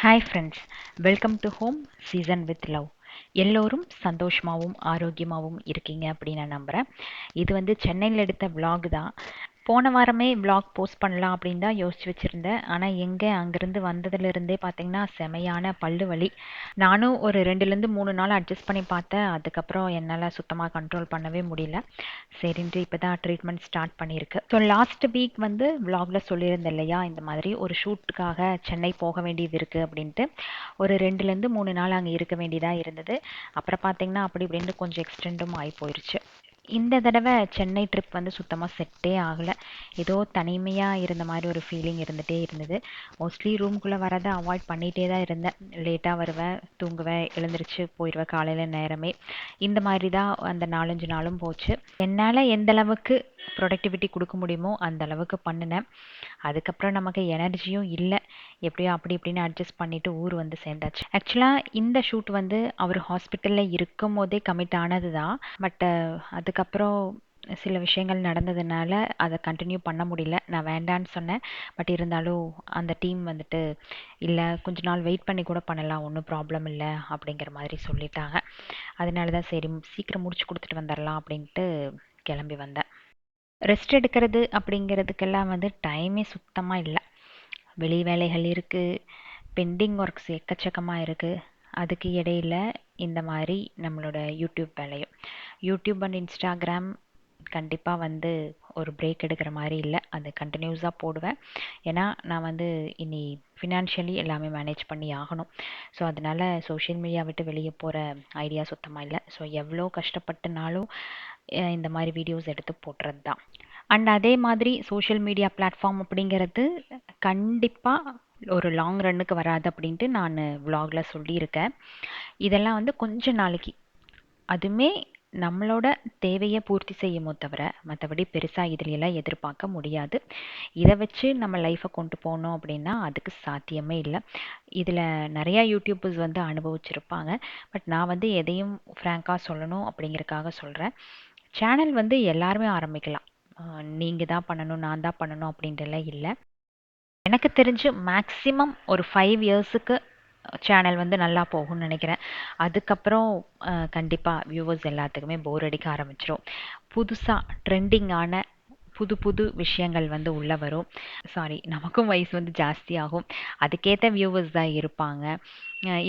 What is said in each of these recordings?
Hi friends, welcome to home season with love. எல்லோரும் சந்தோஷமாகவும் ஆரோக்கியமாகவும் இருக்கீங்க அப்படின்னு நான் நம்புகிறேன். இது வந்து சென்னையில் எடுத்த vlog தான். போன வாரமே vlog போஸ்ட் பண்ணலாம் அப்படின்னு தான் யோசிச்சு வச்சுருந்தேன். ஆனால் எங்கே அங்கேருந்து வந்ததுலேருந்தே பார்த்தீங்கன்னா செமையான பல்லு வலி. நானும் ஒரு 2லேருந்து 3 நாள் அட்ஜஸ்ட் பண்ணி பார்த்தேன். அதுக்கப்புறம் என்னால் சுத்தமாக கண்ட்ரோல் பண்ணவே முடியல. சரின்ட்டு இப்போ தான் ட்ரீட்மெண்ட் ஸ்டார்ட் பண்ணியிருக்கு. ஸோ லாஸ்ட் வீக் வந்து vlogல சொல்லியிருந்தேன் இல்லையா, இந்த மாதிரி ஒரு ஷூட்டுக்காக சென்னை போக வேண்டியது இருக்குது அப்படின்ட்டு. ஒரு 2லேருந்து 3 நாள் அங்கே இருக்க வேண்டியதாக இருந்தது. அப்புறம் பார்த்தீங்கன்னா அப்படி இப்படின்னு கொஞ்சம் எக்ஸ்டெண்டும் ஆகி போயிடுச்சு. இந்த தடவை சென்னை ட்ரிப் வந்து சுத்தமாக செட்டே ஆகலை. ஏதோ தனிமையாக இருந்த மாதிரி ஒரு ஃபீலிங் இருந்துகிட்டே இருந்தது. மோஸ்ட்லி ரூம்குள்ளே வரதை அவாய்ட் பண்ணிகிட்டே தான் இருந்தேன். லேட்டாக வருவேன், தூங்குவேன், எழுந்திரிச்சு போயிடுவேன் காலையில் நேரமே. இந்த மாதிரி தான் அந்த 4-5 நாளும் போச்சு. என்னால் எந்த அளவுக்கு ப்ரொடக்டிவிட்டி கொடுக்க முடியுமோ அந்த அளவுக்கு பண்ணினேன். அதுக்கப்புறம் நமக்கு எனர்ஜியும் இல்லை. எப்படியோ அப்படி இப்படின்னு அட்ஜஸ்ட் பண்ணிவிட்டு ஊர் வந்து சேர்ந்தாச்சு. ஆக்சுவலாக இந்த ஷூட் வந்து அவர் ஹாஸ்பிட்டலில் இருக்கும் போதே கமிட் ஆனது தான். பட் அதுக்கப்புறம் சில விஷயங்கள் நடந்ததுனால அதை கண்டினியூ பண்ண முடியல. நான் வேண்டான்னு சொன்னேன். பட் இருந்தாலும் அந்த டீம் வந்துட்டு இல்லை, கொஞ்ச நாள் வெயிட் பண்ணி கூட பண்ணலாம், ஒன்றும் ப்ராப்ளம் இல்லை அப்படிங்கிற மாதிரி சொல்லிட்டாங்க. அதனால தான் சரி சீக்கிரம் முடிச்சு கொடுத்துட்டு வந்துடலாம் அப்படின்ட்டு கிளம்பி வந்தேன். ரெஸ்ட் எடுக்கிறது அப்படிங்கிறதுக்கெல்லாம் வந்து டைமே சுத்தமாக இல்லை. வெளி வேலைகள் இருக்குது, பெண்டிங் ஒர்க்ஸ் எக்கச்சக்கமாக இருக்குது. அதுக்கு இடையில் இந்த மாதிரி நம்மளோட யூடியூப் வேலையும். யூடியூப் அண்ட் இன்ஸ்டாகிராம் கண்டிப்பாக வந்து ஒரு பிரேக் எடுக்கிற மாதிரி இல்லை, அது கண்டினியூஸாக போடுவேன். ஏன்னா நான் வந்து இனி ஃபினான்ஷியலி எல்லாமே மேனேஜ் பண்ணி ஆகணும். ஸோ அதனால் சோஷியல் மீடியா விட்டு வெளியே போகிற ஐடியா சுத்தமாக இல்லை. ஸோ எவ்வளோ கஷ்டப்பட்டுனாலும் இந்த மாதிரி வீடியோஸ் எடுத்து போட்டுறது தான். அண்ட் அதே மாதிரி சோஷியல் மீடியா பிளாட்ஃபார்ம் அப்படிங்கிறது கண்டிப்பாக ஒரு லாங் ரன்னுக்கு வராது அப்படின்ட்டு நான் vlogல சொல்லியிருக்கேன். இதெல்லாம் வந்து கொஞ்ச நாளைக்கு, அதுவுமே நம்மளோட தேவையை பூர்த்தி செய்யுமோ தவிர மற்றபடி பெருசாக இதில் எல்லாம் எதிர்பார்க்க முடியாது. இதை வச்சு நம்ம லைஃப்பை கொண்டு போனோம் அப்படின்னா அதுக்கு சாத்தியமே இல்லை. இதில் நிறையா யூடியூபர்ஸ் வந்து அனுபவிச்சிருப்பாங்க. பட் நான் வந்து எதையும் ஃப்ராங்காக சொல்லணும் அப்படிங்கிறதுக்காக சொல்கிறேன். சேனல் வந்து எல்லாருமே ஆரம்பிக்கலாம். நீங்கள் தான் பண்ணணும், நான் தான் பண்ணணும் அப்படின்றலாம் இல்லை. எனக்கு தெரிஞ்சு மேக்ஸிமம் ஒரு 5 இயர்ஸுக்கு சேனல் வந்து நல்லா போகும்னு நினைக்கிறேன். அதுக்கப்புறம் கண்டிப்பாக வியூவர்ஸ் எல்லாத்துக்குமே போர் அடிக்க ஆரம்பிச்சிரும். புதுசாக ட்ரெண்டிங்கான புது புது விஷயங்கள் வந்து உள்ளே வரும். சாரி, நமக்கும் வயசு வந்து ஜாஸ்தியாகும், அதுக்கேற்ற வியூவர்ஸ் தான் இருப்பாங்க.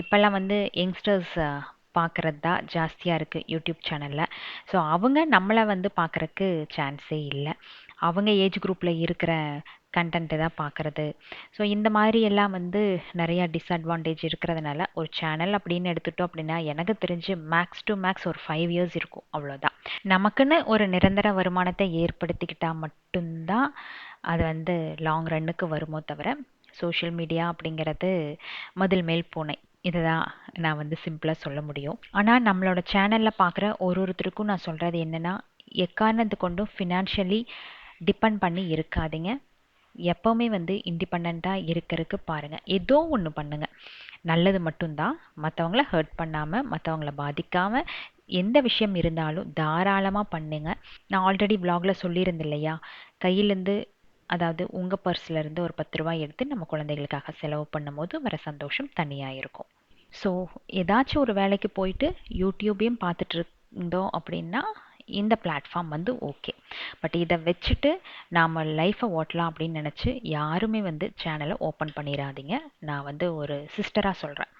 இப்போல்லாம் வந்து யங்ஸ்டர்ஸ் பார்க்குறது தான் ஜாஸ்தியாக இருக்குது யூடியூப் சேனலில். ஸோ அவங்க நம்மளை வந்து பார்க்குறக்கு சான்ஸே இல்லை. அவங்க ஏஜ் குரூப்பில் இருக்கிற கண்டென்ட்டு தான் பார்க்குறது. ஸோ இந்த மாதிரி எல்லாம் வந்து நிறையா டிஸ்அட்வான்டேஜ் இருக்கிறதுனால ஒரு சேனல் அப்படின்னு எடுத்துட்டோம் அப்படின்னா எனக்கு தெரிஞ்சு மேக்ஸ் டு மேக்ஸ் ஒரு 5 இயர்ஸ் இருக்கும், அவ்வளோதான். நமக்குன்னு ஒரு நிரந்தர வருமானத்தை ஏற்படுத்திக்கிட்டால் மட்டும்தான் அது வந்து லாங் ரன்னுக்கு வருமோ தவிர சோஷியல் மீடியா அப்படிங்கிறது மதில் மேல் பூனை. இதுதான் நான் வந்து சிம்பிளாக சொல்ல முடியும். ஆனால் நம்மளோட சேனலில் பார்க்குற ஒருத்தருக்கும் நான் சொல்கிறது என்னென்னா, எக்காரணத்து கொண்டும் ஃபினான்ஷியலி டிபெண்ட் பண்ணி இருக்காதீங்க. எப்போவுமே வந்து இண்டிபெண்ட்டாக இருக்கிறதுக்கு பாருங்கள். ஏதோ ஒன்று பண்ணுங்கள், நல்லது மட்டும்தான். மற்றவங்கள ஹர்ட் பண்ணாமல், மற்றவங்கள பாதிக்காமல் எந்த விஷயம் இருந்தாலும் தாராளமாக பண்ணுங்க. நான் ஆல்ரெடி vlogல சொல்லியிருந்தேன் இல்லையா, கையிலேருந்து, அதாவது உங்கள் பர்ஸ்லேருந்து ஒரு 10 ரூபாய் எடுத்து நம்ம குழந்தைகளுக்காக செலவு பண்ணும்போது வர சந்தோஷம் தனியாக இருக்கும். ஸோ ஏதாச்சும் ஒரு வேலைக்கு போயிட்டு யூடியூபையும் பார்த்துட்டு இருந்தோம் அப்படின்னா இந்த பிளாட்ஃபார்ம் வந்து ஓகே. பட் இதை வச்சுட்டு நாம் லைஃப்பை ஓட்டலாம் அப்படின்னு நினச்சி யாருமே வந்து சேனலை ஓப்பன் பண்ணிடாதீங்க. நான் வந்து ஒரு சிஸ்டராக சொல்கிறேன்.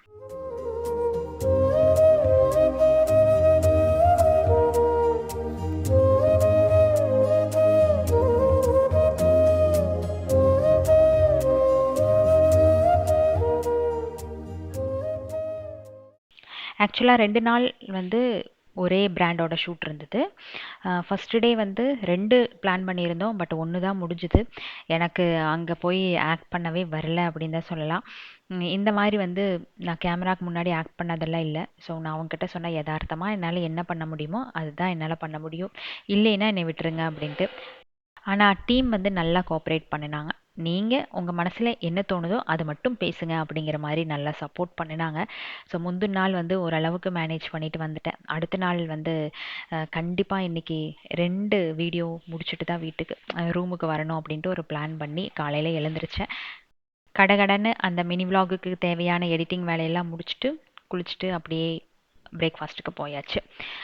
ஆக்சுவலாக 2 நாள் வந்து ஒரே பிராண்டோட ஷூட் இருந்தது. ஃபஸ்ட்டு டே வந்து 2 பிளான் பண்ணியிருந்தோம். பட் 1 தான் முடிஞ்சுது. எனக்கு அங்கே போய் ஆக்ட் பண்ணவே வரல அப்படின்னு தான் சொல்லலாம். இந்த மாதிரி வந்து நான் கேமராக்கு முன்னாடி ஆக்ட் பண்ணதெல்லாம் இல்லை. ஸோ நான் அவங்ககிட்ட சொன்ன யதார்த்தமாக என்னால் என்ன பண்ண முடியுமோ அதுதான் என்னால் பண்ண முடியும், இல்லைன்னா என்னை விட்டுருங்க அப்படின்ட்டு. ஆனால் டீம் வந்து நல்லா கோஆப்ரேட் பண்ணினாங்க. நீங்கள் உங்கள் மனசில் என்ன தோணுதோ அது மட்டும் பேசுங்க அப்படிங்கிற மாதிரி நல்லா சப்போர்ட் பண்ணினாங்க. ஸோ முந்தின நாள் வந்து ஓரளவுக்கு மேனேஜ் பண்ணிட்டு வந்துட்டேன். அடுத்த நாள் வந்து கண்டிப்பாக இன்றைக்கி 2 வீடியோ முடிச்சுட்டு தான் வீட்டுக்கு ரூமுக்கு வரணும் அப்படின்ட்டு ஒரு பிளான் பண்ணி காலையில் எழுந்திரிச்சேன். கடகடன்னு அந்த மினி விலாகுக்கு தேவையான எடிட்டிங் வேலையெல்லாம் முடிச்சுட்டு குளிச்சுட்டு அப்படியே பிரேக்ஃபாஸ்ட்டுக்கு போயாச்சு.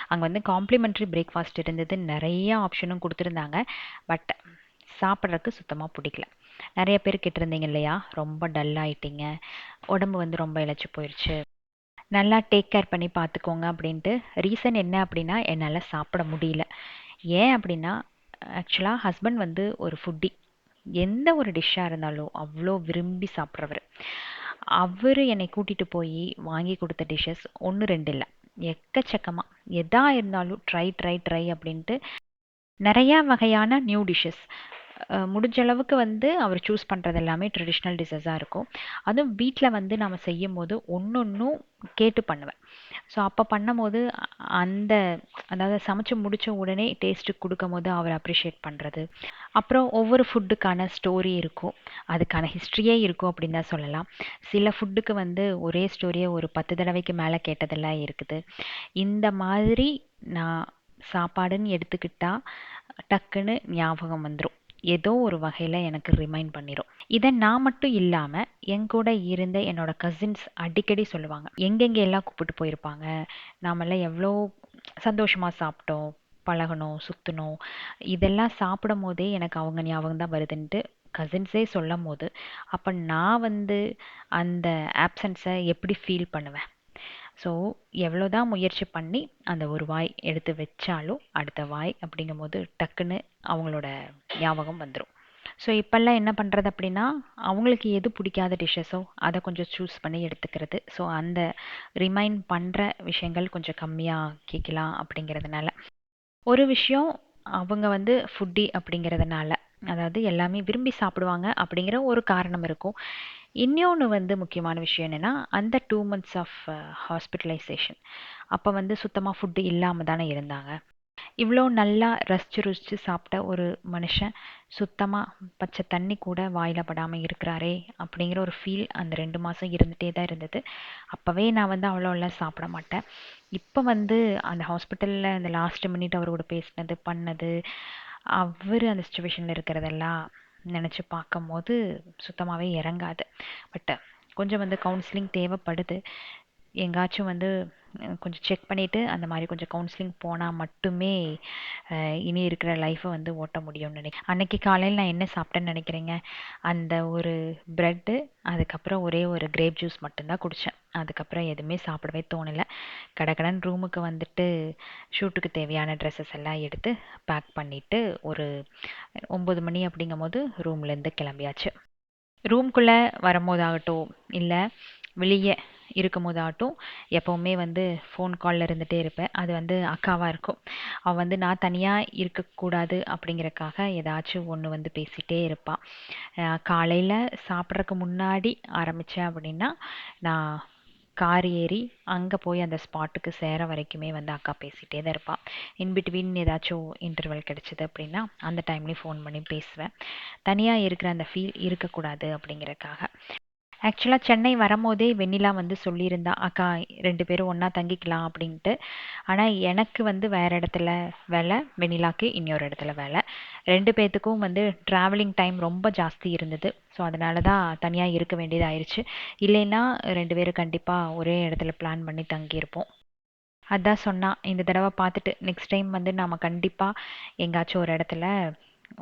அங்கே வந்து காம்ப்ளிமெண்ட்ரி பிரேக்ஃபாஸ்ட் இருந்தது, நிறைய ஆப்ஷனும் கொடுத்துருந்தாங்க. பட் சாப்பிட்றதுக்கு சுத்தமாக பிடிக்கல. நிறைய பேர் கேட்டிருந்தீங்க இல்லையா, ரொம்ப டல் ஆயிட்டீங்க, உடம்பு வந்து ரொம்ப இழைச்சி போயிடுச்சு, நல்லா டேக் கேர் பண்ணி பார்த்துக்கோங்க அப்படின்ட்டு. ரீசன் என்ன அப்படின்னா, என்னால் சாப்பிட முடியல. ஏன் அப்படின்னா, ஆக்சுவலாக ஹஸ்பண்ட் வந்து ஒரு ஃபுட்டி. எந்த ஒரு டிஷ்ஷாக இருந்தாலும் அவ்வளோ விரும்பி சாப்பிட்றவர். அவர் என்னை கூட்டிகிட்டு போய் வாங்கி கொடுத்த டிஷ்ஷஸ் ஒன்று ரெண்டு இல்லை, எக்கச்சக்கமாக. எதா இருந்தாலும் ட்ரை ட்ரை ட்ரை அப்படின்ட்டு நிறையா வகையான நியூ டிஷ்ஷஸ். முடிஞ்ச அளவுக்கு வந்து அவர் சூஸ் பண்ணுறது எல்லாமே ட்ரெடிஷ்னல் டிஷ்ஷஸாக இருக்கும். அதுவும் வீட்டில் வந்து நம்ம செய்யும் போது ஒன்றும் கேட்டு பண்ணுவேன். ஸோ அப்போ பண்ணும்போது அந்த அதாவது சமைச்சு முடித்த உடனே டேஸ்ட்டு கொடுக்கும் போது அவர் அப்ரிஷியேட் பண்ணுறது. அப்புறம் ஒவ்வொரு ஃபுட்டுக்கான ஸ்டோரி இருக்கும், அதுக்கான ஹிஸ்ட்ரியே இருக்கும் அப்படின்னு தான் சொல்லலாம். சில ஃபுட்டுக்கு வந்து ஒரே ஸ்டோரியை ஒரு 10 தடவைக்கு மேலே கேட்டதெல்லாம் இருக்குது. இந்த மாதிரி நான் சாப்பாடுன்னு எடுத்துக்கிட்டா டக்குன்னு ஞாபகம் வந்துடும், ஏதோ ஒரு வகையில் எனக்கு ரிமைண்ட் பண்ணிடும். இதை நான் மட்டும் இல்லாமல் என் கூட இருந்த என்னோட கசின்ஸ் அடிக்கடி சொல்லுவாங்க, எங்கெங்கே எல்லாம் கூப்பிட்டு போயிருப்பாங்க, நாமெல்லாம் எவ்வளோ சந்தோஷமாக சாப்பிட்டோம், பழகணும், சுற்றணும். இதெல்லாம் சாப்பிடும் போதே எனக்கு அவங்க ஞாபகம் தான் வருதுன்ட்டு கசின்ஸே சொல்லும் போது, அப்போ நான் வந்து அந்த ஆப்சன்ஸை எப்படி ஃபீல் பண்ணுவேன். ஸோ எவ்வளோதான் முயற்சி பண்ணி அந்த ஒரு வாய் எடுத்து வச்சாலும் அடுத்த வாய் அப்படிங்கும்போது டக்குன்னு அவங்களோட ஞாபகம் வந்துடும். ஸோ இப்போல்லாம் என்ன பண்ணுறது அப்படின்னா, அவங்களுக்கு எது பிடிக்காத டிஷ்ஷஸோ அதை கொஞ்சம் சூஸ் பண்ணி எடுத்துக்கிறது. ஸோ அந்த ரிமைண்ட் பண்ணுற விஷயங்கள் கொஞ்சம் கம்மியாக கேட்கலாம் அப்படிங்கிறதுனால. ஒரு விஷயம், அவங்க வந்து ஃபுட்டி அப்படிங்கிறதுனால, அதாவது எல்லாமே விரும்பி சாப்பிடுவாங்க அப்படிங்கிற ஒரு காரணம் இருக்கும். இன்னொன்று வந்து முக்கியமான விஷயம் என்னென்னா, அந்த 2 months ஆஃப் ஹாஸ்பிட்டலைசேஷன் அப்போ வந்து சுத்தமாக ஃபுட்டு இல்லாமல் தானே இருந்தாங்க. இவ்வளோ நல்லா ரசித்து ருசித்து சாப்பிட்ட ஒரு மனுஷன் சுத்தமாக பச்சை தண்ணி கூட வாயில் படாமல் இருக்கிறாரே அப்படிங்கிற ஒரு ஃபீல் அந்த 2 மாதம் இருந்துகிட்டே தான் இருந்தது. அப்போவே நான் வந்து அவ்வளோலாம் சாப்பிட மாட்டேன். இப்போ வந்து அந்த ஹாஸ்பிட்டலில் அந்த லாஸ்ட் மினிட் அவர் கூட பேசினது பண்ணது, அவர் அந்த சுச்சுவேஷனில் இருக்கிறதெல்லாம் நினச்சி பார்க்கும்போது சுத்தமாகவே இறங்காது. பட் கொஞ்சம் வந்து கவுன்சிலிங் தேவைப்படுது. எங்காச்சும் வந்து கொஞ்சம் செக் பண்ணிவிட்டு அந்த மாதிரி கொஞ்சம் கவுன்சிலிங் போனால் மட்டுமே இனி இருக்கிற லைஃப்பை வந்து ஓட்ட முடியும்னு நினைக்கிறேன். அன்னைக்கு காலையில் நான் என்ன சாப்பிட்டேன்னு நினைக்கிறீங்க? அந்த ஒரு ப்ரெட்டு, அதுக்கப்புறம் ஒரே ஒரு கிரேப் ஜூஸ் மட்டும்தான் குடித்தேன். அதுக்கப்புறம் எதுவுமே சாப்பிடவே தோணலை. கடகடன் ரூமுக்கு வந்துட்டு ஷூட்டுக்கு தேவையான ட்ரெஸ்ஸஸ் எல்லாம் எடுத்து பேக் பண்ணிவிட்டு ஒரு 9 மணி அப்படிங்கும் போது ரூம்லேருந்து கிளம்பியாச்சு. ரூம்குள்ளே வரும்போதாகட்டும் இல்லை வெளியே இருக்கும் போதாகட்டும் எப்போவுமே வந்து ஃபோன் காலில் இருந்துகிட்டே இருப்பேன். அது வந்து அக்காவாக இருக்கும். அவள் வந்து நான் தனியாக இருக்கக்கூடாது அப்படிங்கிறக்காக ஏதாச்சும் ஒன்று வந்து பேசிகிட்டே இருப்பாள். காலையில் சாப்பிட்றதுக்கு முன்னாடி ஆரம்பித்தேன் அப்படின்னா, நான் கார் ஏறி அங்கே போய் அந்த ஸ்பாட்டுக்கு சேர வரைக்குமே வந்து அக்கா பேசிகிட்டே தான் இருப்பாள். இன்பிட்வீன் ஏதாச்சும் இன்டர்வல் கிடச்சிது அப்படின்னா அந்த டைம்லேயும் ஃபோன் பண்ணி பேசுவேன். தனியாக இருக்கிற அந்த ஃபீல் இருக்கக்கூடாது அப்படிங்கிறக்காக. ஆக்சுவலாக சென்னை வரும்போதே வெண்ணிலா வந்து சொல்லியிருந்தா, அக்கா 2 பேரும் ஒன்றா தங்கிக்கலாம் அப்படின்ட்டு. ஆனால் எனக்கு வந்து வேறு இடத்துல வேலை, வெண்ணிலாக்கு இன்னொரு இடத்துல வேலை. 2 பேர்த்துக்கும் வந்து ட்ராவலிங் டைம் ரொம்ப ஜாஸ்தி இருந்தது. ஸோ அதனால தான் தனியாக இருக்க வேண்டியதாயிருச்சு. இல்லைன்னா 2 பேரும் கண்டிப்பாக ஒரே இடத்துல பிளான் பண்ணி தங்கியிருப்போம். அதான் சொன்னா, இந்த தடவை பார்த்துட்டு நெக்ஸ்ட் டைம் வந்து நாம் கண்டிப்பாக எங்காச்சும் ஒரு இடத்துல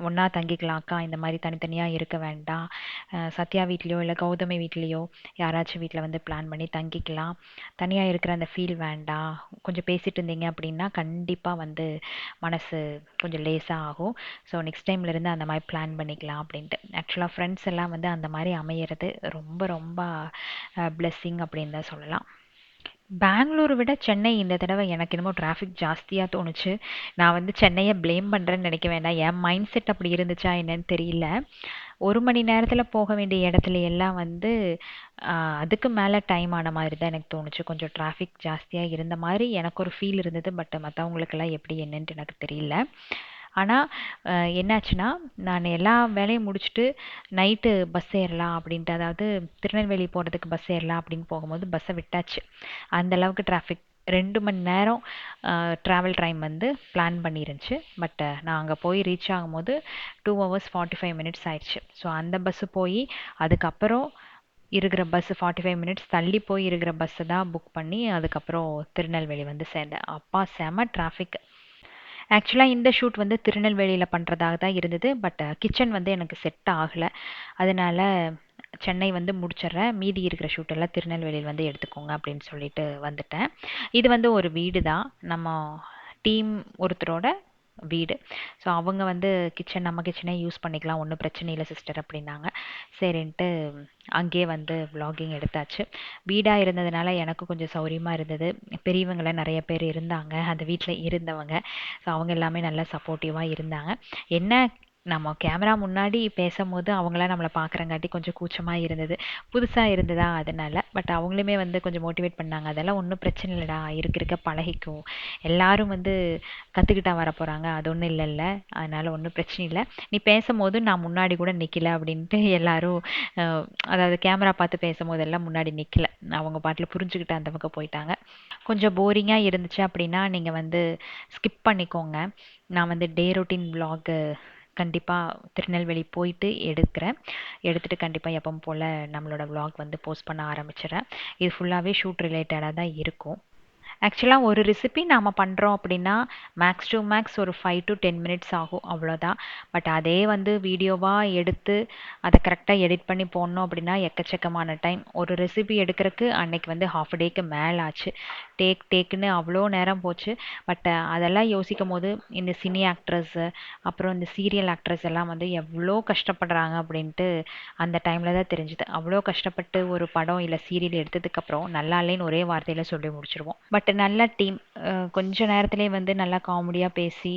ஒன்றா தங்கிக்கலாம் அக்கா, இந்த மாதிரி தனித்தனியாக இருக்க வேண்டாம். சத்யா வீட்லேயோ இல்லை கௌதமி வீட்லேயோ யாராச்சும் வீட்டில் வந்து பிளான் பண்ணி தங்கிக்கலாம். தனியாக இருக்கிற அந்த ஃபீல் வேண்டாம். கொஞ்சம் பேசிகிட்டு இருந்தீங்க அப்படின்னா கண்டிப்பாக வந்து மனசு கொஞ்சம் லேசாக ஆகும். ஸோ நெக்ஸ்ட் டைம்லேருந்து அந்த மாதிரி பிளான் பண்ணிக்கலாம் அப்படின்ட்டு. ஆக்சுவலாக ஃப்ரெண்ட்ஸ் எல்லாம் வந்து அந்த மாதிரி அமையிறது ரொம்ப ரொம்ப பிளெஸ்ஸிங் அப்படின்னு தான் சொல்லலாம். பெங்களூரை விட சென்னை இந்த தடவை எனக்கு என்னமோ டிராஃபிக் ஜாஸ்தியாக தோணுச்சு. நான் வந்து சென்னையை ப்ளேம் பண்ணுறேன்னு நினைக்க வேண்டாம், என் மைண்ட் செட் அப்படி இருந்துச்சா என்னன்னு தெரியல. 1 மணி நேரத்தில் போக வேண்டிய இடத்துல எல்லாம் வந்து அதுக்கு மேலே டைம் ஆன மாதிரி தான் எனக்கு தோணுச்சு. கொஞ்சம் டிராஃபிக் ஜாஸ்தியாக இருந்த மாதிரி எனக்கு ஒரு ஃபீல் இருந்தது. பட் மற்றவங்களுக்கெல்லாம் எப்படி என்னன்ட்டு எனக்கு தெரியல. ஆனால் என்னாச்சுன்னா, நான் எல்லா வேலையும் முடிச்சுட்டு நைட்டு பஸ் ஏறலாம் அப்படின்ட்டு, அதாவது திருநெல்வேலி போகிறதுக்கு பஸ் ஏறலாம் அப்படின்னு போகும்போது பஸ்ஸை விட்டாச்சு. அந்த அளவுக்கு டிராஃபிக் 2 மணி நேரம் ட்ராவல் டைம் வந்து பிளான் பண்ணியிருந்துச்சு. பட் நான் அங்கே போய் ரீச் ஆகும்போது 2 ஹவர்ஸ் 45 மினிட்ஸ் ஆயிடுச்சு. ஸோ அந்த பஸ்ஸு போய் அதுக்கப்புறம் இருக்கிற பஸ்ஸு 45 மினிட்ஸ் தள்ளி போய் இருக்கிற பஸ்ஸை தான் புக் பண்ணி அதுக்கப்புறம் திருநெல்வேலி வந்து சேர்ந்தேன். அப்பா செம டிராஃபிக். ஆக்சுவலாக இந்த ஷூட் வந்து திருநெல்வேலியில் பண்ணுறதாக தான் இருந்தது. பட் கிச்சன் வந்து எனக்கு செட் ஆகலை. அதனால சென்னை வந்து முடிச்சிடுறேன், மீதி இருக்கிற ஷூட் எல்லாம் திருநெல்வேலியில் வந்து எடுத்துக்கோங்க அப்படின்னு சொல்லிட்டு வந்துட்டேன். இது வந்து ஒரு வீடு தான், நம்ம டீம் ஒருத்தரோட வீடு. ஸோ அவங்க வந்து கிச்சன் நம்ம கிச்சனே யூஸ் பண்ணிக்கலாம், ஒன்றும் பிரச்சனை இல்லை சிஸ்டர் அப்படின்னாங்க. சரின்ட்டு அங்கேயே வந்து vlogging எடுத்தாச்சு. வீடாக இருந்ததுனால எனக்கு கொஞ்சம் சௌரியமாக இருந்தது. பெரியவங்களாம் நிறைய பேர் இருந்தாங்க அந்த வீட்டில் இருந்தவங்க. ஸோ அவங்க எல்லாமே நல்லா சப்போர்ட்டிவாக இருந்தாங்க. என்ன, நம்ம கேமரா முன்னாடி பேசும்போது அவங்களாம் நம்மளை பார்க்குறங்காட்டி கொஞ்சம் கூச்சமாக இருந்தது, புதுசாக இருந்ததா அதனால. பட் அவங்களுமே வந்து கொஞ்சம் மோட்டிவேட் பண்ணாங்க, அதெல்லாம் ஒன்றும் பிரச்சனை இல்லைடா, இருக்க இருக்க பழகிக்கும், எல்லாரும் வந்து கற்றுக்கிட்டா வர போகிறாங்க, அது ஒன்றும் இல்லைல்ல, அதனால் ஒன்றும் பிரச்சனை இல்லை, நீ பேசும்போது நான் முன்னாடி கூட நிற்கல அப்படின்ட்டு எல்லாரும் அதாவது கேமரா பார்த்து பேசும்போது எல்லாம் முன்னாடி நிற்கல, அவங்க பாட்டில் புரிஞ்சுக்கிட்டு அந்த பக்கம் போயிட்டாங்க. கொஞ்சம் போரிங்காக இருந்துச்சு அப்படின்னா நீங்கள் வந்து ஸ்கிப் பண்ணிக்கோங்க. நான் வந்து டே ரொட்டீன் vlog கண்டிப்பாக திருநெல்வேலி போயிட்டு எடுக்கிறேன். எடுத்துகிட்டு கண்டிப்பாக எப்பவும் போல் நம்மளோட vlog வந்து போஸ்ட் பண்ண ஆரம்பிச்சிடுறேன். இது ஃபுல்லாகவே ஷூட் ரிலேட்டடாக தான் இருக்கும். ஆக்சுவலாக ஒரு ரெசிபி நாம் பண்ணுறோம் அப்படின்னா மேக்ஸ் டு மேக்ஸ் ஒரு 5 to 10 மினிட்ஸ் ஆகும், அவ்வளோதான். பட் அதே வந்து வீடியோவாக எடுத்து அதை கரெக்டாக எடிட் பண்ணி போடணும் அப்படின்னா எக்கச்சக்கமான டைம். ஒரு ரெசிபி எடுக்கிறதுக்கு அன்னைக்கு வந்து ஹாஃப் டேக்கு மேலே ஆச்சு. டேக்குன்னு அவ்வளோ நேரம் போச்சு. பட் அதெல்லாம் யோசிக்கும் போது இந்த சினி ஆக்ட்ரஸ்ஸு அப்புறம் இந்த சீரியல் ஆக்ட்ரஸ் எல்லாம் வந்து எவ்வளோ கஷ்டப்படுறாங்க அப்படின்ட்டு அந்த டைமில் தான் தெரிஞ்சுது. அவ்வளோ கஷ்டப்பட்டு ஒரு படம் இல்லை சீரியல் எடுத்ததுக்கப்புறம் நல்லா இல்லைன்னு ஒரே வார்த்தையில் சொல்லி முடிச்சிருவோம். பட் நல்ல டீம், கொஞ்ச நேரத்திலே வந்து நல்லா காமெடியாக பேசி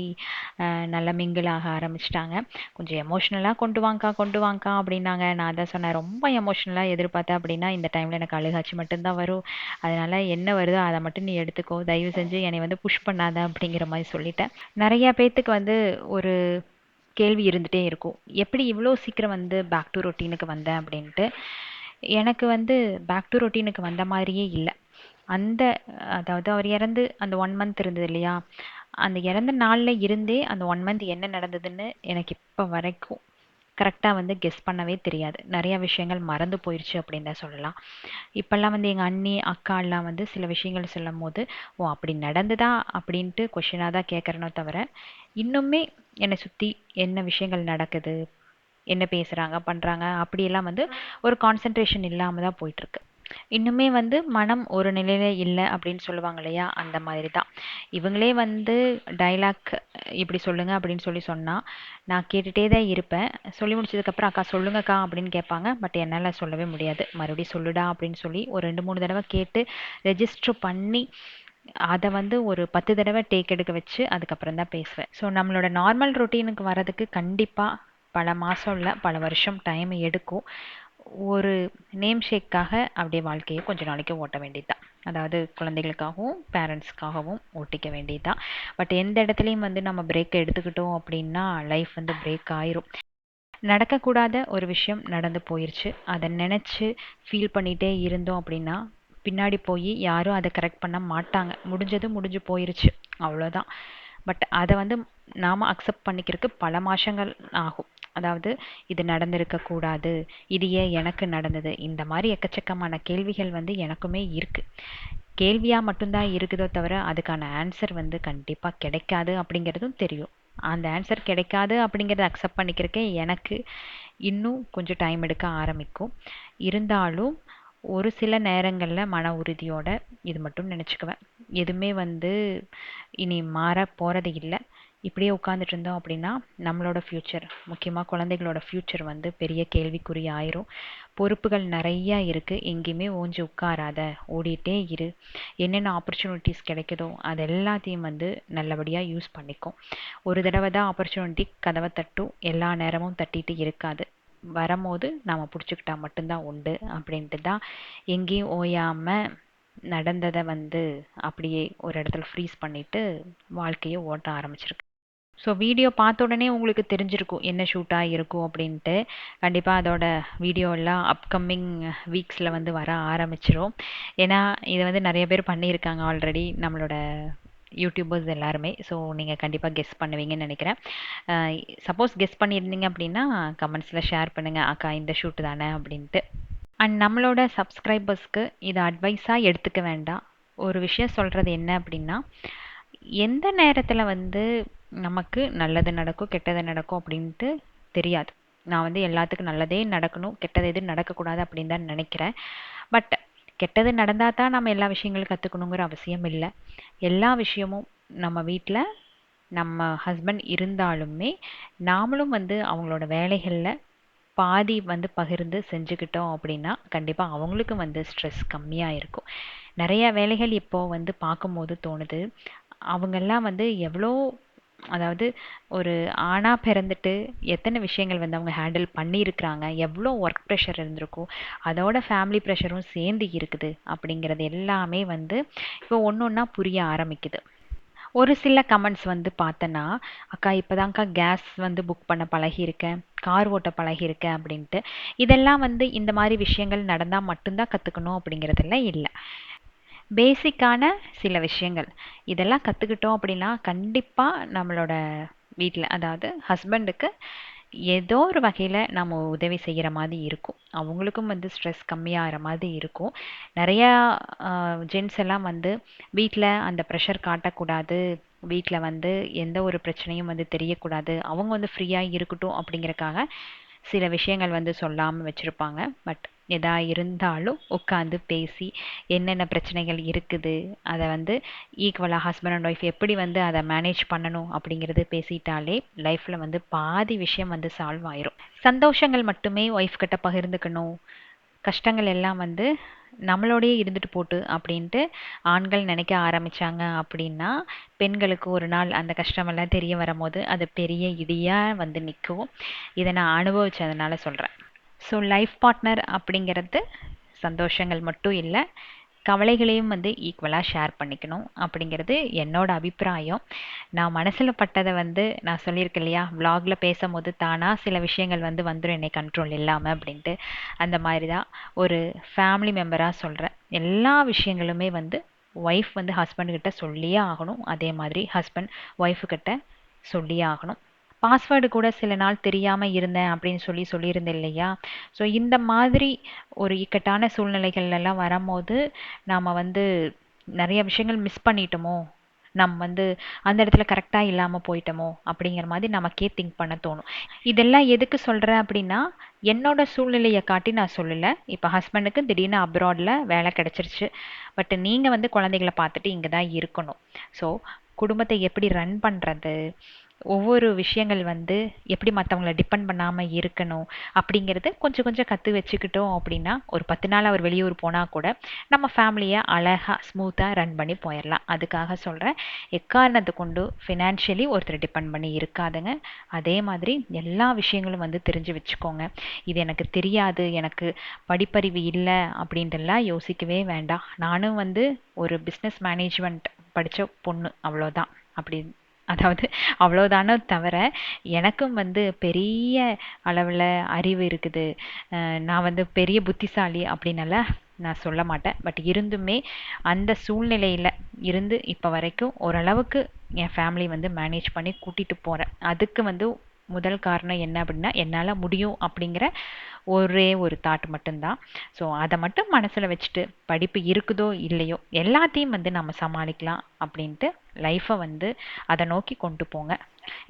நல்லா மிங்கிள் ஆக ஆரம்பிச்சிட்டாங்க. கொஞ்சம் எமோஷ்னலாக கொண்டு வாங்கக்கா அப்படின்னாங்க. நான் தான் சொன்னேன், ரொம்ப எமோஷ்னலாக எதிர்பார்த்தேன் அப்படின்னா இந்த டைமில் எனக்கு அழுகாட்சி மட்டும்தான் வரும், அதனால் என்ன வருதோ அதை மட்டும் நீ எடுத்துக்கோ, தயவு செஞ்சு என்னை வந்து புஷ் பண்ணாத அப்படிங்கிற மாதிரி சொல்லிட்டேன். நிறையா பேர்த்துக்கு வந்து ஒரு கேள்வி இருந்துகிட்டே இருக்கும், எப்படி இவ்வளோ சீக்கிரம் வந்து பேக் டு ரொட்டீனுக்கு வந்தேன் அப்படின்ட்டு. எனக்கு வந்து பேக் டு ரொட்டீனுக்கு வந்த மாதிரியே இல்லை. அந்த அதாவது அவர் இறந்து அந்த 1 மந்த் இருந்தது இல்லையா, அந்த இறந்த நாளில் இருந்தே அந்த 1 மந்த் என்ன நடந்ததுன்னு எனக்கு இப்போ வரைக்கும் கரெக்டாக வந்து கெஸ் பண்ணவே தெரியாது. நிறையா விஷயங்கள் மறந்து போயிடுச்சு அப்படின்னு தான் சொல்லலாம். இப்போல்லாம் வந்து எங்கள் அண்ணி அக்கா எல்லாம் வந்து சில விஷயங்கள் சொல்லும் போது ஓ அப்படி நடந்ததா அப்படின்ட்டு கொஷினாக தான் கேட்குறனோ தவிர, இன்னுமே என்னை சுற்றி என்ன விஷயங்கள் நடக்குது, என்ன பேசுகிறாங்க பண்ணுறாங்க அப்படியெல்லாம் வந்து ஒரு கான்சன்ட்ரேஷன் இல்லாமல் தான் போயிட்டுருக்கு. இன்னுமே வந்து மனம் ஒரு நிலையில இல்லை அப்படின்னு சொல்லுவாங்க இல்லையா, அந்த மாதிரி தான். இவங்களே வந்து டைலாக் இப்படி சொல்லுங்க அப்படின்னு சொல்லி சொன்னால் நான் கேட்டுகிட்டே தான் இருப்பேன். சொல்லி முடிச்சதுக்கப்புறம் அக்கா சொல்லுங்கக்கா அப்படின்னு கேட்பாங்க. பட் என்னால் சொல்லவே முடியாது, மறுபடியும் சொல்லுடா அப்படின்னு சொல்லி ஒரு 2 3 தடவை கேட்டு ரெஜிஸ்டர் பண்ணி அதை வந்து ஒரு 10 தடவை டேக் எடுக்க வச்சு அதுக்கப்புறம் தான் பேசுவேன். ஸோ நம்மளோட நார்மல் ரொட்டீனுக்கு வரதுக்கு கண்டிப்பாக பல மாதம் இல்லை பல வருஷம் டைம் எடுக்கும். ஒரு நேம் ஷேக்காக அப்படியே வாழ்க்கையை கொஞ்ச நாளைக்கு ஓட்ட வேண்டியது தான், அதாவது குழந்தைகளுக்காகவும் பேரண்ட்ஸ்க்காகவும் ஓட்டிக்க வேண்டியது தான். பட் எந்த இடத்துலையும் வந்து நம்ம பிரேக் எடுத்துக்கிட்டோம் அப்படின்னா லைஃப் வந்து பிரேக் ஆயிரும். நடக்கக்கூடாத ஒரு விஷயம் நடந்து போயிருச்சு, அதை நினச்சி ஃபீல் பண்ணிகிட்டே இருந்தோம் அப்படின்னா பின்னாடி போய் யாரும் அதை கரெக்ட் பண்ண மாட்டாங்க, முடிஞ்சது முடிஞ்சு போயிருச்சு, அவ்வளோதான். பட் அதை வந்து நாம் அக்செப்ட் பண்ணிக்கிறதுக்கு பல மாதங்கள் ஆகும். அதாவது இது நடந்திருக்கக்கூடாது, இது ஏன் எனக்கு நடந்தது, இந்த மாதிரி எக்கச்சக்கமான கேள்விகள் வந்து எனக்குமே இருக்குது. கேள்வியாக மட்டும்தான் இருக்குதோ தவிர அதுக்கான ஆன்சர் வந்து கண்டிப்பாக கிடைக்காது அப்படிங்கிறதும் தெரியும். அந்த ஆன்சர் கிடைக்காது அப்படிங்கிறத அக்செப்ட் பண்ணிக்கிறக்கே எனக்கு இன்னும் கொஞ்சம் டைம் எடுக்க ஆரம்பிக்கும். இருந்தாலும் ஒரு சில நேரங்களில் மன உறுதியோட இது மட்டும் நினச்சிக்குவேன், எதுவுமே வந்து இனி மாற போகிறது இல்லை. இப்படியே உட்காந்துட்டு இருந்தோம் அப்படின்னா நம்மளோட ஃப்யூச்சர், முக்கியமாக குழந்தைகளோட ஃப்யூச்சர் வந்து பெரிய கேள்விக்குறி ஆயிரும். பொறுப்புகள் நிறையா இருக்குது, எங்கேயுமே ஓஞ்சி உட்காராத, ஓடிட்டே இரு. என்னென்ன ஆப்பர்ச்சுனிட்டிஸ் கிடைக்குதோ அது எல்லாத்தையும் வந்து நல்லபடியாக யூஸ் பண்ணிக்கும். ஒரு தடவை தான் ஆப்பர்ச்சுனிட்டி கதவை தட்டும், எல்லா நேரமும் தட்டிட்டு இருக்காது. வரும்போது நாம் பிடிச்சிக்கிட்டா மட்டும்தான் உண்டு அப்படின்ட்டு தான் எங்கேயும் ஓயாமல் நடந்ததை வந்து அப்படியே ஒரு இடத்துல ஃப்ரீஸ் பண்ணிவிட்டு வாழ்க்கையை ஓட்ட ஆரம்பிச்சிருக்கு. ஸோ வீடியோ பார்த்த உடனே உங்களுக்கு தெரிஞ்சிருக்கும் என்ன ஷூட்டாக இருக்கும் அப்படின்ட்டு. கண்டிப்பாக அதோட வீடியோ எல்லாம் அப்கமிங் வீக்ஸில் வந்து வர ஆரம்பிச்சிரும். ஏன்னா இது வந்து நிறைய பேர் பண்ணியிருக்காங்க ஆல்ரெடி நம்மளோட யூடியூபர்ஸ் எல்லாருமே. ஸோ நீங்கள் கண்டிப்பாக கெஸ் பண்ணுவீங்கன்னு நினைக்கிறேன். சப்போஸ் கெஸ் பண்ணியிருந்தீங்க அப்படின்னா கமெண்ட்ஸில் ஷேர் பண்ணுங்கள், அக்கா இந்த ஷூட்டு தானே அப்படின்ட்டு. அண்ட் நம்மளோட சப்ஸ்கிரைபர்ஸ்க்கு இதை அட்வைஸாக எடுத்துக்க வேண்டாம். ஒரு விஷயம் சொல்கிறது என்ன அப்படின்னா, எந்த நேரத்தில் வந்து நமக்கு நல்லது நடக்கும் கெட்டது நடக்கும் அப்படின்ட்டு தெரியாது. நான் வந்து எல்லாத்துக்கும் நல்லதே நடக்கணும், கெட்டது எதுவும் நடக்கக்கூடாது அப்படின்னு தான் நினைக்கிறேன். பட் கெட்டது நடந்தால் தான் நம்ம எல்லா விஷயங்களும் கற்றுக்கணுங்கிற அவசியம் இல்லை. எல்லா விஷயமும் நம்ம வீட்டில் நம்ம ஹஸ்பண்ட் இருந்தாலுமே நாமளும் வந்து அவங்களோட வேலைகளில் பாதி வந்து பகிர்ந்து செஞ்சுக்கிட்டோம் அப்படின்னா கண்டிப்பாக அவங்களுக்கும் வந்து ஸ்ட்ரெஸ் கம்மியாக இருக்கும். நிறைய வேலைகள் இப்போ வந்து பார்க்கும்போது தோணுது, அவங்கெல்லாம் வந்து எவ்வளோ, அதாவது ஒரு ஆணாக பிறந்துட்டு எத்தனை விஷயங்கள் வந்து அவங்க ஹேண்டில் பண்ணியிருக்கிறாங்க, எவ்வளோ ஒர்க் ப்ரெஷர் இருந்திருக்கும், அதோட ஃபேமிலி ப்ரெஷரும் சேர்ந்து இருக்குது அப்படிங்கிறது எல்லாமே வந்து இப்போ ஒன்று ஒன்றா புரிய ஆரம்பிக்குது. ஒரு சில கமெண்ட்ஸ் வந்து பார்த்தேன்னா, அக்கா இப்போதான்க்கா கேஸ் வந்து புக் பண்ண பழகியிருக்கேன், கார் ஓட்ட பழகியிருக்கேன் அப்படின்ட்டு. இதெல்லாம் வந்து இந்த மாதிரி விஷயங்கள் நடந்தால் மட்டும்தான் கற்றுக்கணும் அப்படிங்கிறதெல்லாம் இல்லை. பேசிக்கான சில விஷயங்கள் இதெல்லாம் கற்றுக்கிட்டோம் அப்படின்னா கண்டிப்பாக நம்மளோட வீட்டில், அதாவது ஹஸ்பண்டுக்கு ஏதோ ஒரு வகையில் நம்ம உதவி செய்கிற மாதிரி இருக்கும். அவங்களுக்கும் வந்து ஸ்ட்ரெஸ் கம்மியாகிற மாதிரி இருக்கும். நிறையா ஜென்ட்ஸ் எல்லாம் வந்து வீட்டில் அந்த ப்ரெஷர் காட்டக்கூடாது, வீட்டில் வந்து எந்த ஒரு பிரச்சனையும் வந்து தெரியக்கூடாது, அவங்க வந்து ஃப்ரீயாக இருக்கட்டும் அப்படிங்கிறக்காக சில விஷயங்கள் வந்து சொல்லாமல் வச்சுருப்பாங்க. பட் எதா இருந்தாலும் உட்காந்து பேசி என்னென்ன பிரச்சனைகள் இருக்குது, அதை வந்து ஈக்குவலாக ஹஸ்பண்ட் அண்ட் ஒய்ஃப் எப்படி வந்து அதை மேனேஜ் பண்ணணும் அப்படிங்கிறது பேசிட்டாலே லைஃப்பில் வந்து பாதி விஷயம் வந்து சால்வ் ஆயிரும். சந்தோஷங்கள் மட்டுமே ஒய்ஃப் கிட்ட பகிர்ந்துக்கணும், கஷ்டங்கள் எல்லாம் வந்து நம்மளோடயே இருந்துட்டு போட்டு அப்படின்ட்டு ஆண்கள் நினைக்க ஆரம்பிச்சாங்க அப்படின்னா பெண்களுக்கு ஒரு நாள் அந்த கஷ்டமெல்லாம் தெரிய வரும்போது அது பெரிய இடியாக வந்து நிற்கும். இதை நான் அனுபவிச்சதுனால சொல்கிறேன். ஸோ லைஃப் பார்ட்னர் அப்படிங்கிறது சந்தோஷங்கள் மட்டும் இல்லை, கவலைகளையும் வந்து ஈக்குவலாக ஷேர் பண்ணிக்கணும் அப்படிங்கிறது என்னோட அபிப்பிராயம். நான் மனசில் பட்டதை வந்து நான் சொல்லியிருக்கேன் இல்லையா, விலாகில் பேசும்போது தானாக சில விஷயங்கள் வந்து வந்துடும் என்னை கண்ட்ரோல் இல்லாமல் அப்படின்ட்டு. அந்த மாதிரி தான் ஒரு ஃபேமிலி மெம்பராக சொல்கிறேன். எல்லா விஷயங்களுமே வந்து ஒய்ஃப் வந்து ஹஸ்பண்டுக்கிட்ட சொல்லியே ஆகணும், அதே மாதிரி ஹஸ்பண்ட் ஒய்ஃபுக்கிட்ட சொல்லியே ஆகணும். பாஸ்வேர்டு கூட சில நாள் தெரியாமல் இருந்தேன் அப்படின்னு சொல்லியிருந்தேன் இல்லையா. ஸோ இந்த மாதிரி ஒரு இக்கட்டான சூழ்நிலைகள் எல்லாம் வரும்போது நாம் வந்து நிறைய விஷயங்கள் மிஸ் பண்ணிட்டோமோ, நம்ம வந்து அந்த இடத்துல கரெக்டாக இல்லாமல் போயிட்டோமோ அப்படிங்கிற மாதிரி நமக்கே திங்க் பண்ண தோணும். இதெல்லாம் எதுக்கு சொல்கிறேன் அப்படின்னா, என்னோட சூழ்நிலையை காட்டி நான் சொல்லலை. இப்போ ஹஸ்பண்டுக்கு திடீர்னு அப்ராடில் வேலை கிடச்சிருச்சு, பட் நீங்கள் வந்து குழந்தைகளை பார்த்துட்டு இங்கே தான் இருக்கணும். ஸோ குடும்பத்தை எப்படி ரன் பண்ணுறது, ஒவ்வொரு விஷயங்கள் வந்து எப்படி மற்றவங்கள டிபெண்ட் பண்ணாமல் இருக்கணும் அப்படிங்கிறது கொஞ்சம் கொஞ்சம் கற்று வச்சுக்கிட்டோம் அப்படின்னா ஒரு 10 நாள் அவர் வெளியூர் போனால் கூட நம்ம ஃபேமிலியை அழகாக ஸ்மூத்தாக ரன் பண்ணி போயிடலாம். அதுக்காக சொல்கிறேன், எக்காரணத்தை கொண்டு ஃபினான்ஷியலி ஒருத்தர் டிபெண்ட் பண்ணி இருக்காதுங்க. அதே மாதிரி எல்லா விஷயங்களும் வந்து தெரிஞ்சு வச்சுக்கோங்க. இது எனக்கு தெரியாது, எனக்கு படிப்பறிவு இல்லை அப்படின்ட்டுலாம் யோசிக்கவே வேண்டாம். நானும் வந்து ஒரு பிஸ்னஸ் மேனேஜ்மெண்ட் படித்த பொண்ணு, அவ்வளோதான். அப்படி அதாவது அவ்வளோதானோ தவிர எனக்கும் வந்து பெரிய அளவில் அறிவு இருக்குது, நான் வந்து பெரிய புத்திசாலி அப்படின்னெல்லாம் நான் சொல்ல மாட்டேன். பட் இருந்துமே அந்த சூழ்நிலையில் இருந்து இப்போ வரைக்கும் ஓரளவுக்கு என் ஃபேமிலி வந்து மேனேஜ் பண்ணி கூட்டிகிட்டு போகிறேன். அதுக்கு வந்து முதல் காரணம் என்ன அப்படின்னா, என்னால் முடியும் அப்படிங்கிற ஒரே ஒரு தாட் மட்டும்தான். ஸோ அதை மட்டும் மனசில் வச்சுட்டு படிப்பு இருக்குதோ இல்லையோ எல்லாத்தையும் வந்து நம்ம சமாளிக்கலாம் அப்படின்ட்டு லைஃப்பை வந்து அதை நோக்கி கொண்டு போங்க.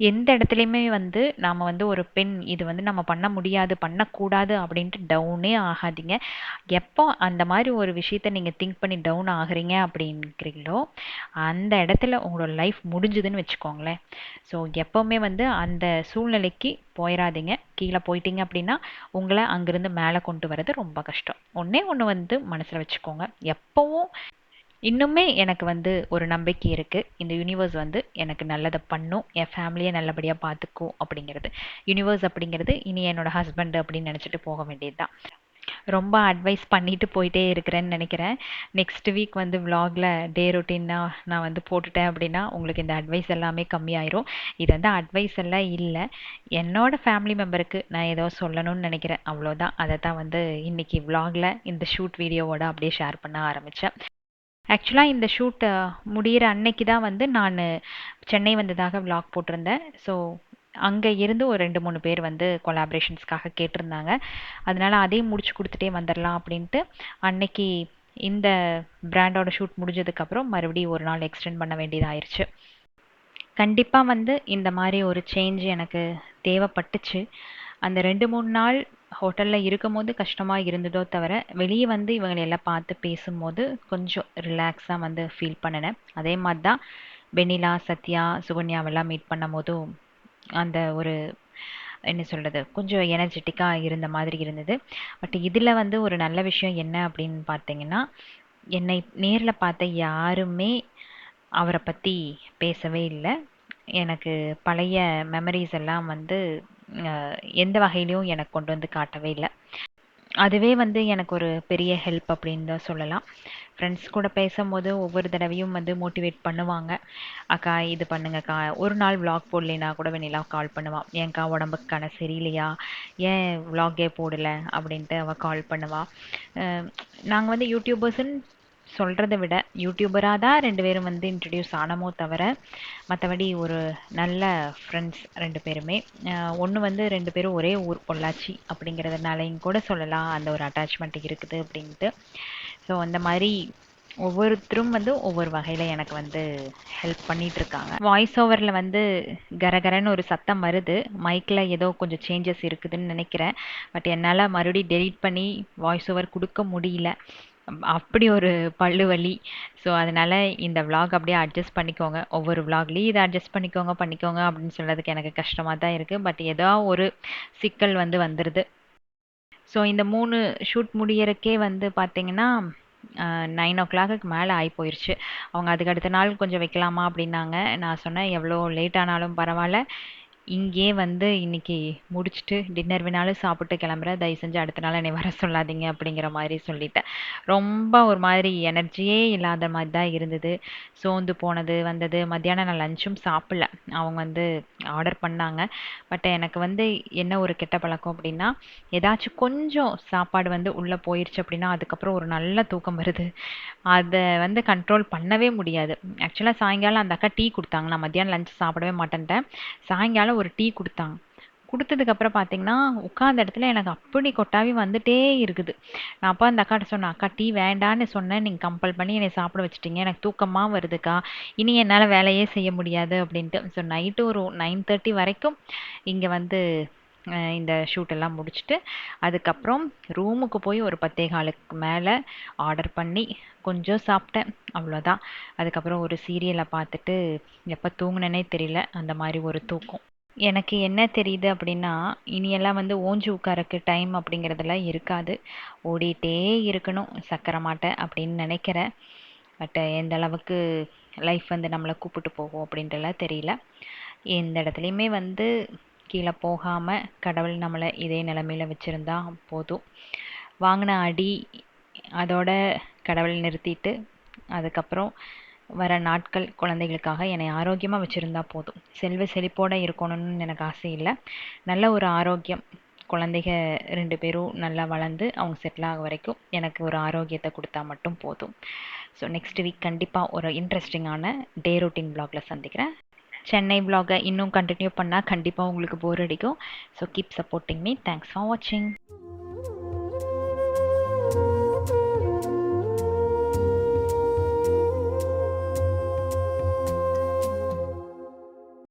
எந்த இடத்துலையுமே வந்து நாம் வந்து ஒரு பெண் இது வந்து நம்ம பண்ண முடியாது பண்ணக்கூடாது அப்படின்ட்டு டவுனே ஆகாதீங்க. எப்போ அந்த மாதிரி ஒரு விஷயத்த நீங்கள் திங்க் பண்ணி டவுன் ஆகுறீங்க அப்படிங்கிறீங்களோ அந்த இடத்துல உங்களோட லைஃப் முடிஞ்சுதுன்னு வச்சுக்கோங்களேன். ஸோ எப்போவுமே வந்து அந்த சூழ்நிலைக்கு போயிடாதீங்க. கீழே போயிட்டீங்க அப்படின்னா உங்களை அங்கிருந்து மேலே கொண்டு வர்றது ரொம்ப கஷ்டம். ஒன்றே ஒன்று வந்து மனசில் வச்சுக்கோங்க, எப்போவும் இன்னுமே எனக்கு வந்து ஒரு நம்பிக்கை இருக்குது, இந்த யூனிவர்ஸ் வந்து எனக்கு நல்லதை பண்ணும், என் ஃபேமிலியை நல்லபடியாக பார்த்துக்கும் அப்படிங்கிறது. யூனிவர்ஸ் அப்படிங்கிறது இனி என்னோட ஹஸ்பண்ட் அப்படின்னு நினச்சிட்டு போக வேண்டியது தான். ரொம்ப அட்வைஸ் பண்ணிட்டு போயிட்டே இருக்கிறேன்னு நினைக்கிறேன். நெக்ஸ்ட் வீக் வந்து vlogல டே ரொட்டீன்னா நான் வந்து போட்டுட்டேன் அப்படின்னா உங்களுக்கு இந்த அட்வைஸ் எல்லாமே கம்மியாயிரும். இது வந்து அட்வைஸ் எல்லாம் இல்லை, என்னோட ஃபேமிலி மெம்பருக்கு நான் ஏதோ சொல்லணும்னு நினைக்கிறேன், அவ்வளோதான். அதை தான் வந்து இன்னைக்கு vlogல இந்த ஷூட் வீடியோவோட அப்படியே ஷேர் பண்ண ஆரம்பித்தேன். ஆக்சுவலாக இந்த ஷூட் முடியிற அன்னைக்கு தான் வந்து நான் சென்னை வந்ததாக vlog போட்டிருந்தேன். ஸோ அங்கே இருந்து ஒரு 2 3 பேர் வந்து கொலாபரேஷன்ஸ்க்காக கேட்டிருந்தாங்க. அதனால அதையும் முடிச்சு கொடுத்துட்டே வந்துடலாம் அப்படின்ட்டு அன்னைக்கு இந்த பிராண்டோட ஷூட் முடிஞ்சதுக்கப்புறம் மறுபடியும் ஒரு நாள் எக்ஸ்டெண்ட் பண்ண வேண்டியதாயிருச்சு. கண்டிப்பாக வந்து இந்த மாதிரி ஒரு சேஞ்ச் எனக்கு தேவைப்பட்டுச்சு. அந்த 2 3 நாள் ஹோட்டலில் இருக்கும்போது கஷ்டமாக இருந்ததோ தவிர, வெளியே வந்து இவங்களை எல்லாம் பார்த்து பேசும்போது கொஞ்சம் ரிலாக்ஸாக வந்து ஃபீல் பண்ணினேன். அதே மாதிரி தான் வெண்ணிலா, சத்யா, சுகன்யாவெல்லாம் மீட் பண்ணும்போதும் அந்த ஒரு என்ன சொல்கிறது, கொஞ்சம் எனர்ஜெட்டிக்காக இருந்த மாதிரி இருந்தது. பட் இதில் வந்து ஒரு நல்ல விஷயம் என்ன அப்படின்னு பார்த்தீங்கன்னா, என்னை நேரில் பார்த்த யாருமே அவரை பற்றி பேசவே இல்லை. எனக்கு பழைய மெமரிஸ் எல்லாம் வந்து எந்த வகையிலையும் எனக்கு கொண்டு வந்து காட்டவே இல்லை. அதுவே வந்து எனக்கு ஒரு பெரிய ஹெல்ப் அப்படின்னு தான் சொல்லலாம். ஃப்ரெண்ட்ஸ் கூட பேசும்போது ஒவ்வொரு தடவையும் வந்து மோட்டிவேட் பண்ணுவாங்க. அக்கா இது பண்ணுங்கக்கா, ஒரு நாள் vlog போடலைன்னா கூட வெண்ணிலா கால் பண்ணுவாள், ஏன்க்கா உடம்புக்கான சரியில்லையா, ஏன் vlogஏ போடலை அப்படின்ட்டு அவள் கால் பண்ணுவாள். நாங்கள் வந்து யூடியூபர்ஸ்ன்னு சொல்கிறத விட யூடியூபராக தான் 2 பேரும் வந்து இன்ட்ரடியூஸ் ஆனமோ தவிர, மற்றபடி ஒரு நல்ல ஃப்ரெண்ட்ஸ் 2 பேருமே. ஒன்று வந்து 2 பேரும் ஒரே ஊர் பொள்ளாச்சி அப்படிங்கிறதுனாலையும் கூட சொல்லலாம் அந்த ஒரு அட்டாச்மெண்ட் இருக்குது அப்படின்ட்டு. ஸோ அந்த மாதிரி ஒவ்வொருத்தரும் வந்து ஒவ்வொரு வகையில் எனக்கு வந்து ஹெல்ப் பண்ணிட்டு இருக்காங்க. வாய்ஸ் ஓவரில் வந்து கரகரன்னு ஒரு சத்தம் வருது, மைக்கில் ஏதோ கொஞ்சம் சேஞ்சஸ் இருக்குதுன்னு நினைக்கிறேன். பட் என்னால் மறுபடியும் டெலீட் பண்ணி வாய்ஸ் ஓவர் கொடுக்க முடியல, அப்படி ஒரு பல்லு வலி. ஸோ அதனால் இந்த vlog அப்படியே அட்ஜஸ்ட் பண்ணிக்கோங்க. ஒவ்வொரு vlogலேயும் இதை அட்ஜஸ்ட் பண்ணிக்கோங்க அப்படின்னு சொல்கிறதுக்கு எனக்கு கஷ்டமாக தான் இருக்குது. பட் ஏதோ ஒரு சிக்கல் வந்து வந்துடுது. ஸோ இந்த 3 ஷூட் முடியறக்கே வந்து பார்த்தீங்கன்னா 9 o'clock மேலே ஆகி போயிடுச்சு. அவங்க அதுக்கு அடுத்த நாள் கொஞ்சம் வைக்கலாமா அப்படின்னாங்க. நான் சொன்னேன் எவ்வளோ லேட் ஆனாலும் பரவாயில்ல, இங்கேயே வந்து இன்னைக்கு முடிச்சுட்டு டின்னர் வேணாலும் சாப்பிட்டு கிளம்புறேன், தயவு செஞ்சு அடுத்த நாள் என்னை வர சொல்லாதீங்க அப்படிங்கிற மாதிரி சொல்லிட்டேன். ரொம்ப ஒரு மாதிரி எனர்ஜியே இல்லாத மாதிரி தான் இருந்தது. சோர்ந்து போனது வந்தது. மத்தியானம் நான் லஞ்சும் சாப்பிடல, அவங்க வந்து ஆர்டர் பண்ணாங்க. பட் எனக்கு வந்து என்ன ஒரு கெட்ட பழக்கம் அப்படின்னா, ஏதாச்சும் கொஞ்சம் சாப்பாடு வந்து உள்ளே போயிடுச்சு அப்படின்னா அதுக்கப்புறம் ஒரு நல்ல தூக்கம் வருது. அதை வந்து கண்ட்ரோல் பண்ணவே முடியாது. ஆக்சுவலாக சாயங்காலம் அந்த அக்கா டீ கொடுத்தாங்க, நான் மத்தியானம் லஞ்ச் சாப்பிடவே மாட்டேன்ட்டேன். சாயங்காலம் ஒரு டீ கொடுத்தாங்க. குடுத்ததுக்கப்புறம் பார்த்தீங்கன்னா, உட்காந்த இடத்துல எனக்கு அப்படி கொட்டாவி வந்துட்டே இருக்குது. நான் அப்ப அந்த அக்காட்ட சொன்னேன், "அக்கா டீ வேண்டான்னு சொன்னேன். நீங்க கம்பல் பண்ணி என்னைய சாப்பிட வச்சுட்டீங்க. எனக்கு தூக்கமா வருதுக்கா. இனி என்னால வேலையே செய்ய முடியாது" அப்படின்ட்டு. ஸோ நைட்டு ஒரு 9:30 வரைக்கும் இங்க வந்து இந்த ஷூட் எல்லாம் முடிச்சுட்டு, அதுக்கப்புறம் ரூமுக்கு போய் ஒரு 10:15க்கு மேல ஆர்டர் பண்ணி கொஞ்சம் சாப்பிட்டேன். அவ்வளோதான். அதுக்கப்புறம் ஒரு சீரியல பார்த்துட்டு எப்ப தூங்குனேனே தெரியல. அந்த மாரி ஒரு தூக்கம். எனக்கு என்ன தெரியுது அப்படின்னா, இனியெல்லாம் வந்து ஓஞ்சு உட்காரக்கு டைம் அப்படிங்கிறதெல்லாம் இருக்காது. ஓடிட்டே இருக்கணும் சக்கர மாட்ட அப்படின்னு நினைக்கிறேன். பட் எந்த அளவுக்கு லைஃப் வந்து நம்மளை கூப்பிட்டு போகும் அப்படின்றலாம் தெரியல. எந்த இடத்துலையுமே வந்து கீழே போகாம கடவுள் நம்மளை இதே நிலைமையில வச்சிருந்தா போதும். வாங்கின அடி அதோட கடவுள் நிறுத்திட்டு, அதுக்கப்புறம் வர நாட்கள் குழந்தைகளுக்காக என்னை ஆரோக்கியமாக வச்சுருந்தா போதும். செல்வ செழிப்போட இருக்கணும்னு எனக்கு ஆசை இல்லை. நல்ல ஒரு ஆரோக்கியம், குழந்தைக 2 பேரும் நல்லா வளர்ந்து அவங்க செட்டில் ஆக வரைக்கும் எனக்கு ஒரு ஆரோக்கியத்தை கொடுத்தா மட்டும் போதும். ஸோ நெக்ஸ்ட் வீக் கண்டிப்பாக ஒரு இன்ட்ரெஸ்டிங்கான டே ரொட்டீன் vlogல சந்திக்கிறேன். சென்னை vlog இன்னும் கண்டினியூ பண்ணால் கண்டிப்பாக உங்களுக்கு போர் அடிக்கும். So keep supporting me. Thanks for வாட்சிங்.